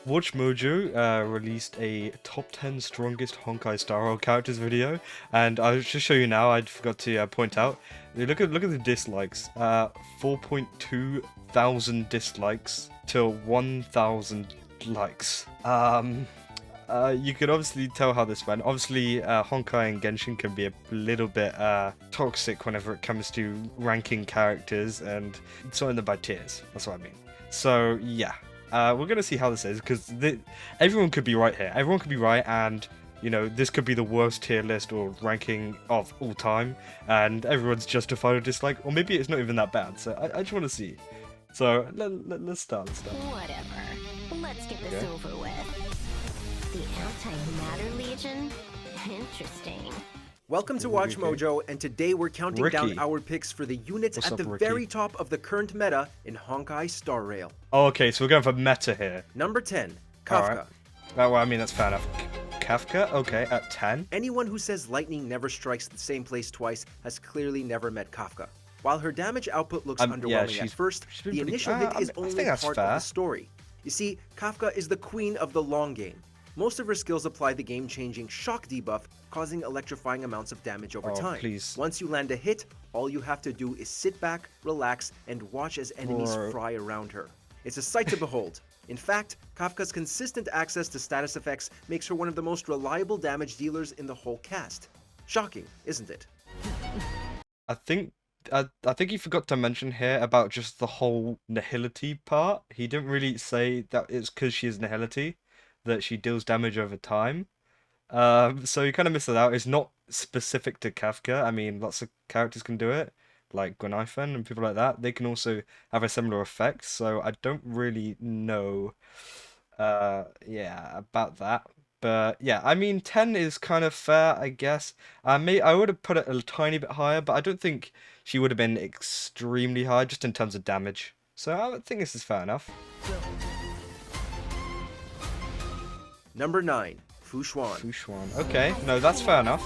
watchmojo released a top 10 strongest Honkai Star Rail characters video, and I'll just show you now. I forgot to point out. Look at the dislikes. 4.2 thousand dislikes to 1,000 likes. You could obviously tell how this went. Obviously, Honkai and Genshin can be a little bit toxic whenever it comes to ranking characters and sorting them by tiers. That's what I mean. So yeah, we're gonna see how this is, because everyone could be right here. Everyone could be right, and you know, this could be the worst tier list or ranking of all time, and everyone's justified a dislike, or maybe it's not even that bad. So I just want to see. So let's start. Whatever. Let's get this over with. The Antimatter Legion? Interesting. Welcome to watchmojo, and today we're counting down our picks for the units at the very top of the current meta in Honkai Star Rail. Oh, okay, so we're going for meta here. Number 10, Kafka. Right. Well, I mean, that's fair enough. Kafka, okay, at 10. Anyone who says lightning never strikes the same place twice has clearly never met Kafka. While her damage output looks underwhelming at first, the initial hit is only part of the story. You see, Kafka is the queen of the long game. Most of her skills apply the game-changing shock debuff, causing electrifying amounts of damage over time. Please. Once you land a hit, all you have to do is sit back, relax, and watch as enemies fry around her. It's a sight to behold. In fact, Kafka's consistent access to status effects makes her one of the most reliable damage dealers in the whole cast. Shocking, isn't it? I think he forgot to mention here about just the whole nihility part. He didn't really say that it's because she is nihility that she deals damage over time. So you kind of missed it out. It's not specific to Kafka. I mean, lots of characters can do it, like Gunnifan and people like that. They can also have a similar effect. So I don't really know, yeah, about that. But yeah, I mean, 10 is kind of fair, I guess. I would have put it a tiny bit higher, but I don't think she would have been extremely high, just in terms of damage. So I think this is fair enough. Number 9, Fu Xuan. Fu Xuan. Okay, no, that's fair enough.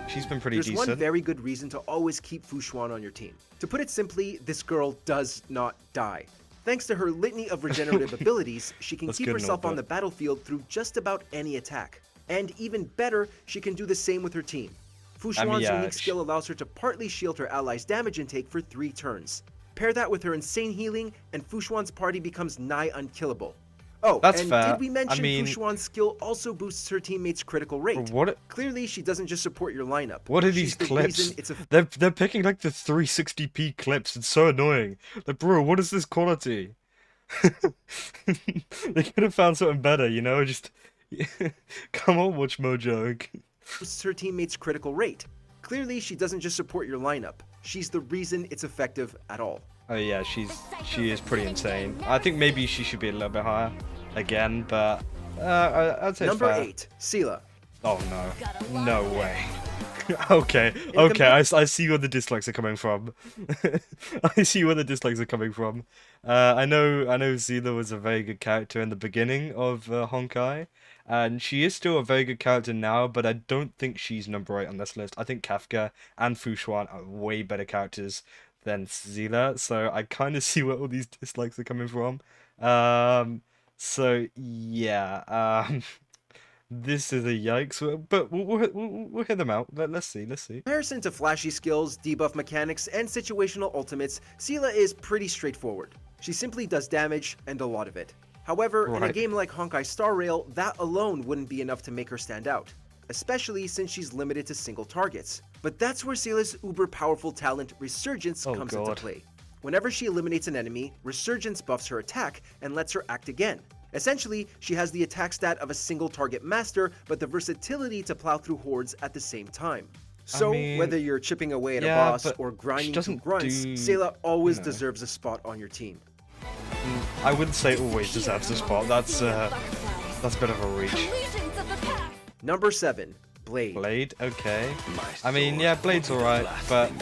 She's been pretty decent. There's one very good reason to always keep Fu Xuan on your team. To put it simply, this girl does not die. Thanks to her litany of regenerative abilities, she can keep herself on the battlefield through just about any attack. And even better, she can do the same with her team. Fu Xuan's unique skill allows her to partly shield her allies' damage intake for 3 turns. Pair that with her insane healing, and Fu Xuan's party becomes nigh unkillable. Oh, that's and fair. Did we mention Fu Xuan's skill also boosts her teammates' critical rate? Clearly, she doesn't just support your lineup. What are these clips? They're picking like the 360p clips. It's so annoying. Like, bro, what is this quality? They could have found something better, you know? Just come on, watchmojo. Boosts her teammates' critical rate. Clearly, she doesn't just support your lineup. She's the reason it's effective at all. Oh yeah, she is pretty insane. I think maybe she should be a little bit higher again, but I'd say Number fair. 8, Seele. Oh no, no way. Okay, I see where the dislikes are coming from. I see where the dislikes are coming from. I know Seele was a very good character in the beginning of Honkai, and she is still a very good character now, but I don't think she's number 8 on this list. I think Kafka and Fu Xuan are way better characters than Seele, so I kind of see where all these dislikes are coming from. So yeah, this is a yikes, but we'll hit them out. Let's see. In comparison to flashy skills, debuff mechanics, and situational ultimates, Seele is pretty straightforward. She simply does damage, and a lot of it. However, in a game like Honkai Star Rail, that alone wouldn't be enough to make her stand out, especially since she's limited to single targets. But that's where Seele's uber-powerful talent, Resurgence, comes into play. Whenever she eliminates an enemy, Resurgence buffs her attack and lets her act again. Essentially, she has the attack stat of a single target master, but the versatility to plow through hordes at the same time. So, whether you're chipping away at a boss or grinding through grunts, Seele always deserves a spot on your team. I wouldn't say always deserves a spot. That's a bit of a reach. Number 7. Blade. Blade, okay. I mean, yeah, Blade's alright, but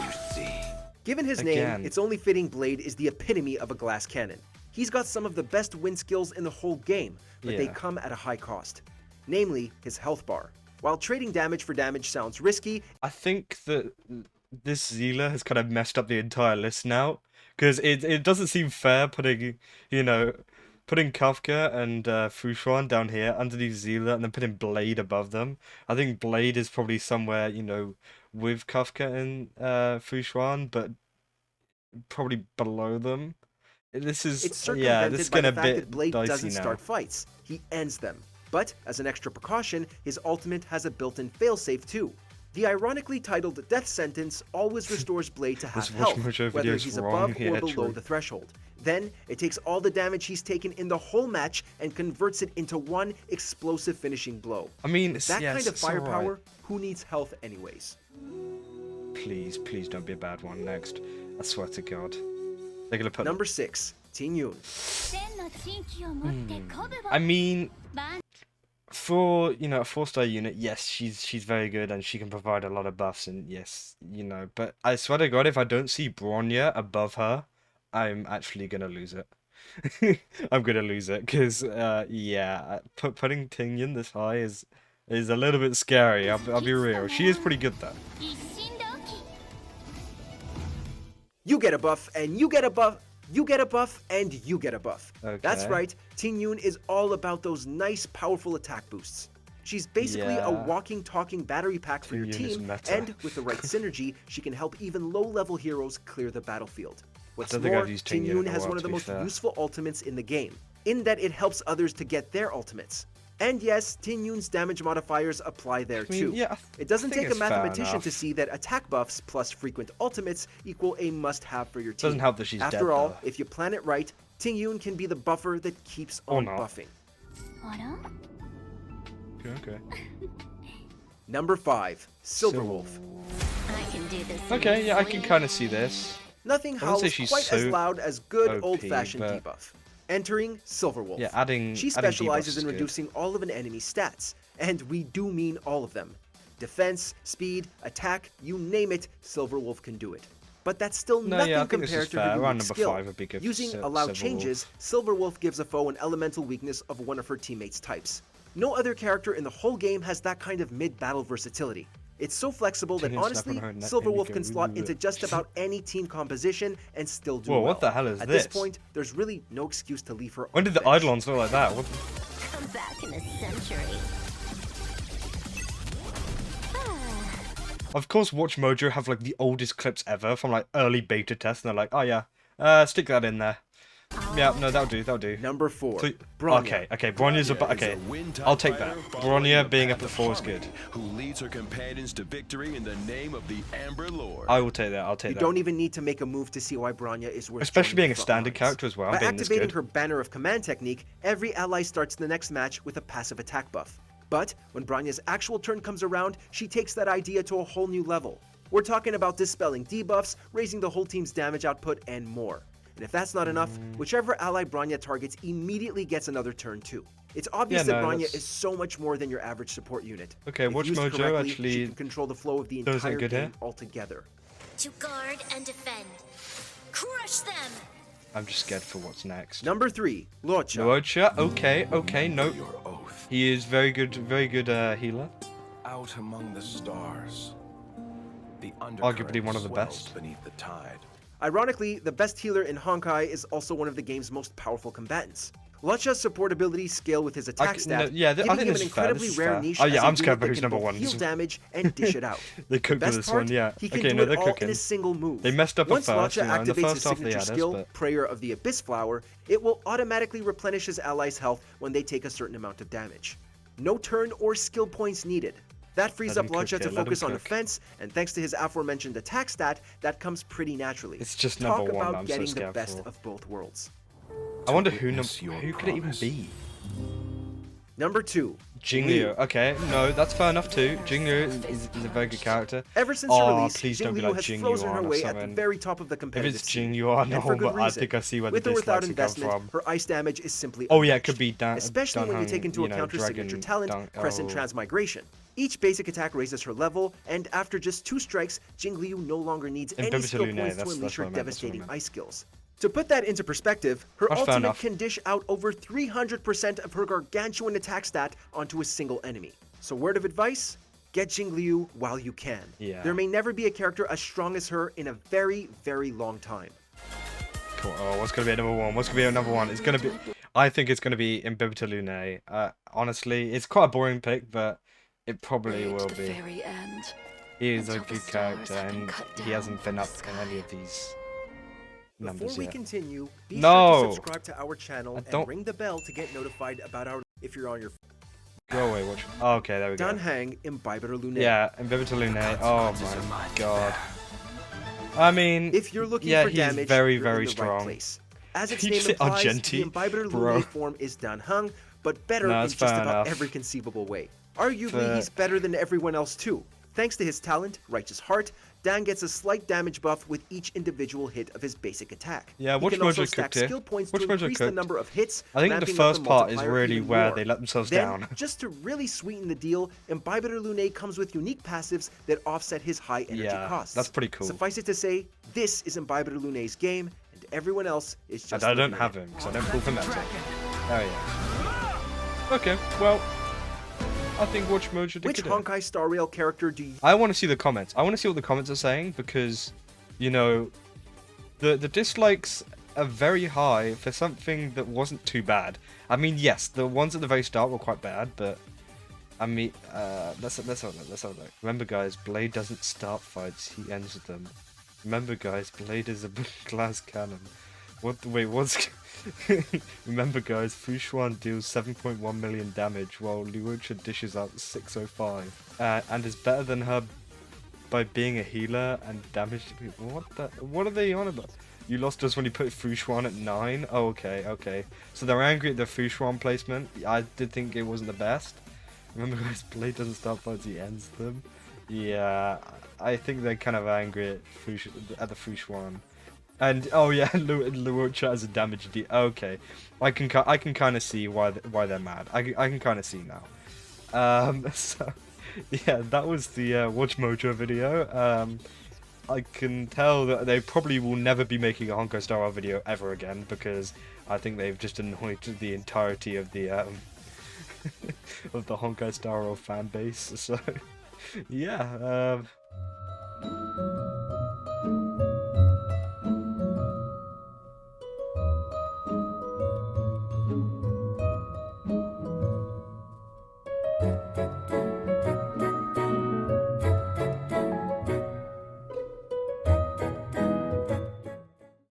given his name, it's only fitting Blade is the epitome of a glass cannon. He's got some of the best win skills in the whole game, but they come at a high cost. Namely, his health bar. While trading damage for damage sounds risky, I think that this Seele has kind of messed up the entire list now, because it doesn't seem fair putting, you know, putting Kafka and Fushuan down here underneath Zila, and then putting Blade above them. I think Blade is probably somewhere, you know, with Kafka and Fushuan, but probably below them. This is It's yeah, this circumvented is by getting the a fact bit that Blade dicey doesn't now. start fights. He ends them. But, as an extra precaution, his ultimate has a built-in failsafe too. The ironically titled Death Sentence always restores Blade to half This health, watchmojo whether video is he's wrong. above Yeah, or below true. the threshold. Then, it takes all the damage he's taken in the whole match and converts it into one explosive finishing blow. I mean, That yeah, kind of it's alright. firepower, who needs health anyways? Please, please don't be a bad one next. I swear to God. They're gonna put. Number 6, Tingyun. I mean, for, you know, a 4-star unit, yes, she's very good and she can provide a lot of buffs, and yes, you know, but I swear to God, if I don't see Bronya above her, I'm actually gonna lose it. I'm gonna lose it because yeah, putting Tingyun this high is a little bit scary. I'll be real. She is pretty good though. You get a buff, and you get a buff, you get a buff, and you get a buff. That's Okay. right, Tingyun is all about those nice, powerful attack boosts. She's basically a Yeah. walking, talking battery pack for your Tingyun is team, meta. and with the right synergy, she can help even low-level heroes clear the battlefield. What's don't think more, I've used Tingyun in Tingyun a has while, one of to the be most fair. useful ultimates in the game, in that it helps others to get their ultimates. And yes, Tingyun's damage modifiers apply there I mean, too. yeah, It doesn't think take a it's fair mathematician enough. to see that attack buffs plus frequent ultimates equal a must-have for your team. Doesn't help that she's After dead, all, though. if you plan it right, Tingyun can be the buffer that keeps Or on not. buffing. Okay. Number 5, Silverwolf. I can do this. Okay, yeah, I can kind of see this. Nothing I wouldn't say howls she's quite as so loud as good OP, old-fashioned but- debuff. Entering Silverwolf. Yeah, adding She debuffs specializes is in good. reducing all of an enemy's stats, and we do mean all of them. Defense, speed, attack, you name it, Silverwolf can do it. But that's still No, nothing yeah, I think this compared is to fair. her Around unique number skill. 5 would be good for Using Silverwolf. allowed changes, Silverwolf gives a foe an elemental weakness of one of her teammates' types. No other character in the whole game has that kind of mid-battle versatility. It's so flexible that Tingyun snap honestly, on her neck and Silverwolf you can go, slot "Ooh." into just about any team composition and still do Whoa, well. what the hell is At this? this point, there's really no excuse to leave her When on did the bench. Eidolons look like that? What? Come back in a century. Of course, watchmojo have like the oldest clips ever from like early beta tests, and they're like, oh yeah, stick that in there. Yeah, no, that'll do. Number 4, So- Bronya. okay, Bronya's about. Okay, I'll take that. Bronya being up at 4 is good. Who leads her companions to victory in the name of the Amber Lord. I will take that. I'll You take that. don't even need to make a move to see why Bronya is worth Especially joining being the a front standard lines. character as well, By being this activating good. her Banner of Command technique, every ally starts the next match with a passive attack buff. But when Bronya's actual turn comes around, she takes that idea to a whole new level. We're talking about dispelling debuffs, raising the whole team's damage output, and more. And if that's not enough, whichever ally Bronya targets immediately gets another turn too. It's obvious Yeah, that no, Bronya that's- is so much more than your average support unit. Okay, If used watchmojo correctly, actually she can control the flow of the doesn't entire good game here. altogether. To guard and defend. Crush them! I'm just scared for what's next. Number 3, Luocha. Luocha, okay, no. Your oath. He is very good healer. Out among the stars. The Arguably one of the swells best. beneath the tide. Ironically, the best healer in Honkai is also one of the game's most powerful combatants. Luocha's support abilities scale with his attack stat, yeah, I giving think him this an is fair, incredibly this is rare fair. niche Oh, yeah, as a I'm scared unit for that who's can number both one. heal damage and dish it out. They cooked for Best this part, one, yeah. he can Okay, do no, it they're all cooking. in a single move. They messed up at Once first, Luocha you know, in the activates first his half they signature had us, skill, but- Prayer of the Abyss Flower, it will automatically replenish his allies' health when they take a certain amount of damage. No turn or skill points needed. That frees Let up him cook, Luocha yeah, to let him focus on cook. defense, and thanks to his aforementioned attack stat, that comes pretty naturally. It's just Talk number one about I'm so getting the scared best for. of both worlds. I wonder who witness your could it even promise. be? Number 2, Jinglu. Okay, no, that's fair enough too. Jinglu is a very good character. Ever since her Oh, release, please don't be Jinglu like has Jing frozen her Yuan or way at the something. very top of the If competitive it's scene. Jing Yuan, And no, for good but I reason. think I see where the With or without dislikes come investment, from. her ice damage is simply Oh yeah, it unmatched, could be down. especially when you take into you know, account her dragon signature talent, dunk- Crescent oh. Transmigration. Each basic attack raises her level, and after just 2 strikes, Jinglu no longer needs any Invincible skill Lune, points to that's unleash her what I meant, that's what I devastating meant. ice skills. To put that into perspective, her That's fair ultimate enough. can dish out over 300% of her gargantuan attack stat onto a single enemy. So word of advice? Get Jinglu while you can. Yeah. There may never be a character as strong as her in a very, very long time. Cool. Oh, what's gonna be at number one? What's gonna be at number one? It's gonna be. I think it's going to be Imbibita Lune. Honestly, it's quite a boring pick, but it probably will be. He is a good character, and he hasn't been up in any of these numbers Before we yet. continue, be No! sure to subscribe to our channel don't- and ring the bell to get notified about our if you're on your Go away, watch. Oh, okay, there we go. Danhang Imbibiter Lune. Yeah, Imbibita Lune. Oh my god. I mean, If you're looking yeah, for he's damage, very, you're very in the strong. right place. As its Did you name say implies, Argenti? the Imbibiter Bro. Lune form is Danhang, but better No, in that's just fair about enough. every conceivable way. Arguably, Fair. he's better than everyone else too. Thanks to his talent, Righteous Heart, Dan gets a slight damage buff with each individual hit of his basic attack. Yeah, he can also watchmojo stack cooked here. skill points to Watchmojo increase the cooked. number of hits. I think the ramping up first part is multiplier really even where more. they let themselves Then, down. just to really sweeten the deal, Imbibiter Lune comes with unique passives that offset his high energy Yeah, costs. that's pretty cool. Suffice it to say, this is Imbibiter Lune's game, and everyone else is just And I don't looking have at it. him, because I don't pull from that. Oh yeah. Okay, well, I think watchmojo did Which good. Honkai Star Rail character do you I want to see the comments. I want to see what the comments are saying because, you know, the dislikes are very high for something that wasn't too bad. I mean, yes, the ones at the very start were quite bad, but I mean, let's have a look. Let's have a look. Remember, guys, Blade doesn't start fights; he ends them. Remember, guys, Blade is a glass cannon. What? Wait, what's? Remember, guys, Fushuan deals 7.1 million damage, while Luocha dishes out 605, and is better than her by being a healer and damage to people. What are they on about? You lost us when you put Fushuan at 9? Oh, okay. So they're angry at the Fushuan placement. I did think it wasn't the best. Remember, guys, Blade doesn't start fights, he ends them. Yeah, I think they're kind of angry at the Fushuan. And oh yeah, Luocha has a damage D. Okay, I can kind of see why they're mad. I can kind of see now. So yeah, that was the watchmojo video. I can tell that they probably will never be making a Honkai Star Rail video ever again because I think they've just annoyed the entirety of the of the Honkai Star Rail fan base. So yeah.